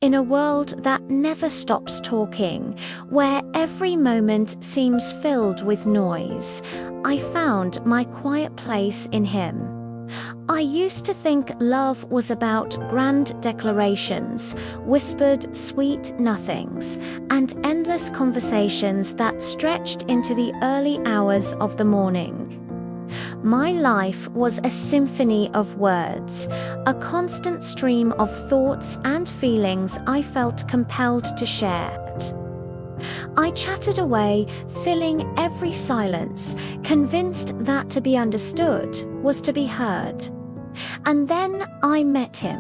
in a world that never stops talking, where every moment seems filled with noise, I found my quiet place in him. I used to think love was about grand declarations, whispered sweet nothings, and endless conversations that stretched into the early hours of the morning. My life was a symphony of words, a constant stream of thoughts and feelings I felt compelled to share. I chatted away, filling every silence, convinced that to be understood was to be heard. And then I met him.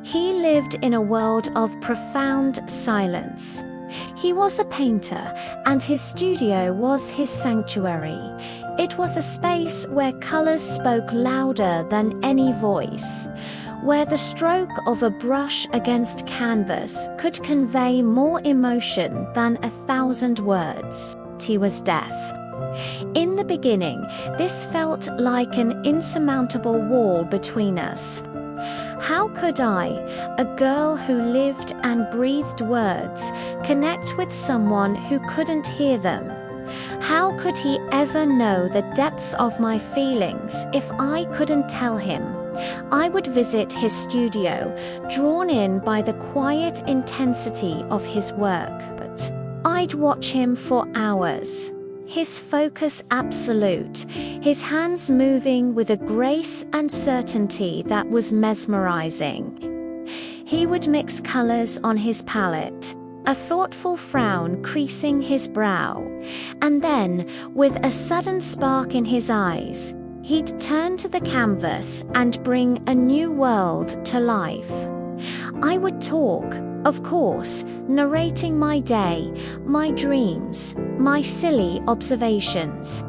He lived in a world of profound silence. He was a painter, and his studio was his sanctuary. It was a space where colors spoke louder than any voice, where the stroke of a brush against canvas could convey more emotion than 1,000 words. He was deaf. In the beginning, this felt like an insurmountable wall between us. How could I, a girl who lived and breathed words, connect with someone who couldn't hear them? How could he ever know the depths of my feelings if I couldn't tell him? I would visit his studio, drawn in by the quiet intensity of his work, but I'd watch him for hours. His focus absolute, his hands moving with a grace and certainty that was mesmerizing. He would mix colors on his palette, a thoughtful frown creasing his brow, and then, with a sudden spark in his eyes, he'd turn to the canvas and bring a new world to life. I would talk, of course, narrating my day, my dreams, my silly observations.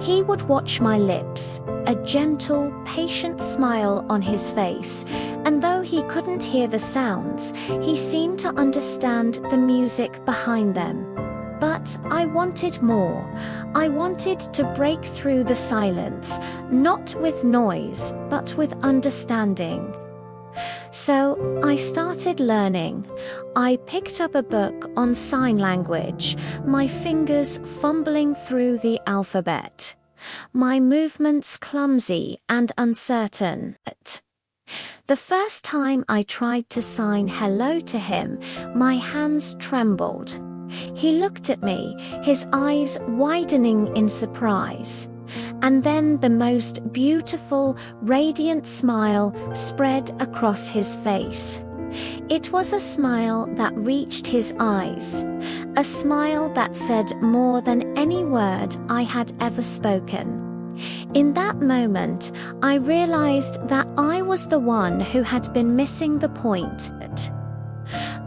He would watch my lips, a gentle, patient smile on his face, and though he couldn't hear the sounds, he seemed to understand the music behind them. But I wanted more. I wanted to break through the silence, not with noise, but with understanding. So I started learning. I picked up a book on sign language, my fingers fumbling through the alphabet, my movements clumsy and uncertain. The first time I tried to sign hello to him, my hands trembled. He looked at me, his eyes widening in surprise. And then the most beautiful, radiant smile spread across his face. It was a smile that reached his eyes, a smile that said more than any word I had ever spoken. In that moment, I realized that I was the one who had been missing the point.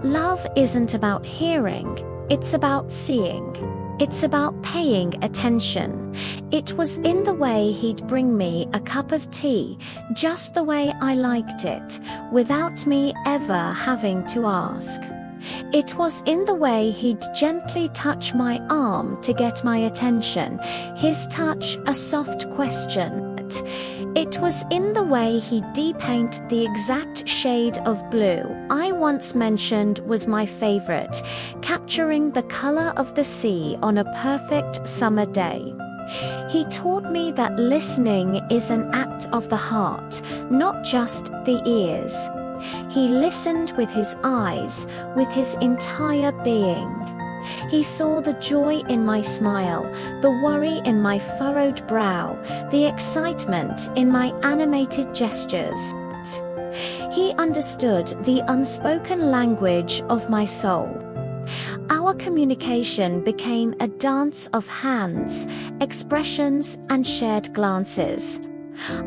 Love isn't about hearing, it's about seeing. It's about paying attention. It was in the way he'd bring me a cup of tea, just the way I liked it, without me ever having to ask. It was in the way he'd gently touch my arm to get my attention, his touch a soft question. It was in the way he'd depaint the exact shade of blue I once mentioned was my favorite, capturing the color of the sea on a perfect summer day. He taught me that listening is an act of the heart, not just the ears. He listened with his eyes, with his entire being. He saw the joy in my smile, the worry in my furrowed brow, the excitement in my animated gestures. He understood the unspoken language of my soul. Our communication became a dance of hands, expressions, and shared glances.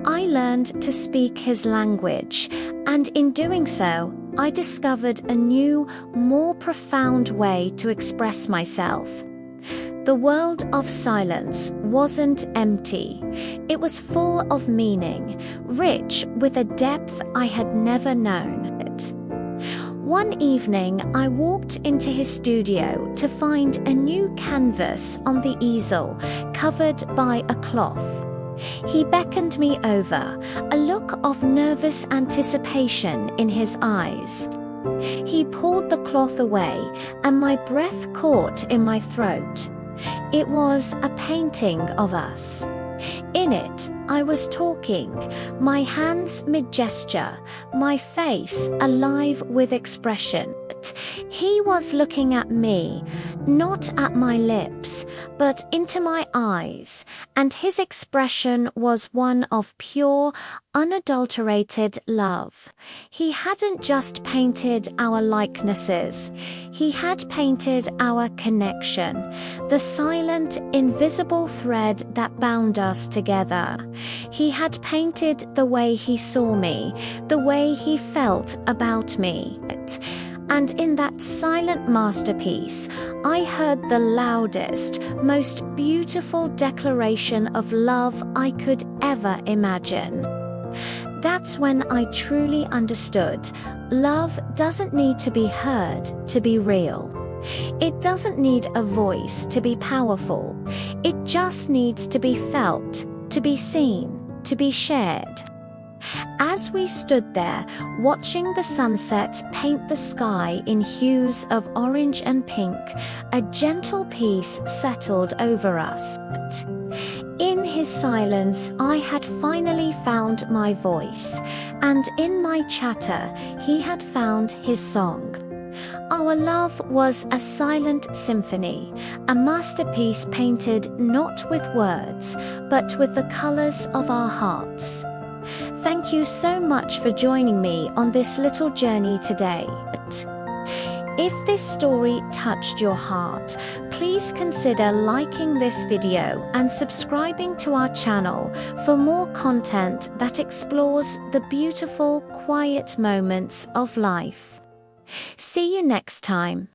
I learned to speak his language, and in doing so, I discovered a new, more profound way to express myself. The world of silence wasn't empty. It was full of meaning, rich with a depth I had never known. One evening, I walked into his studio to find a new canvas on the easel, covered by a cloth. He beckoned me over, a look of nervous anticipation in his eyes. He pulled the cloth away, and my breath caught in my throat. It was a painting of us. In it, I was talking, my hands mid-gesture, my face alive with expression. He was looking at me, not at my lips, but into my eyes, and his expression was one of pure, unadulterated love. He hadn't just painted our likenesses, he had painted our connection, the silent, invisible thread that bound us together. He had painted the way he saw me, the way he felt about me. And in that silent masterpiece, I heard the loudest, most beautiful declaration of love I could ever imagine. That's when I truly understood love doesn't need to be heard to be real. It doesn't need a voice to be powerful. It just needs to be felt, to be seen, to be shared. As we stood there, watching the sunset paint the sky in hues of orange and pink, a gentle peace settled over us. In his silence, I had finally found my voice, and in my chatter, he had found his song. Our love was a silent symphony, a masterpiece painted not with words, but with the colors of our hearts. Thank you so much for joining me on this little journey today. If this story touched your heart, please consider liking this video and subscribing to our channel for more content that explores the beautiful, quiet moments of life. See you next time.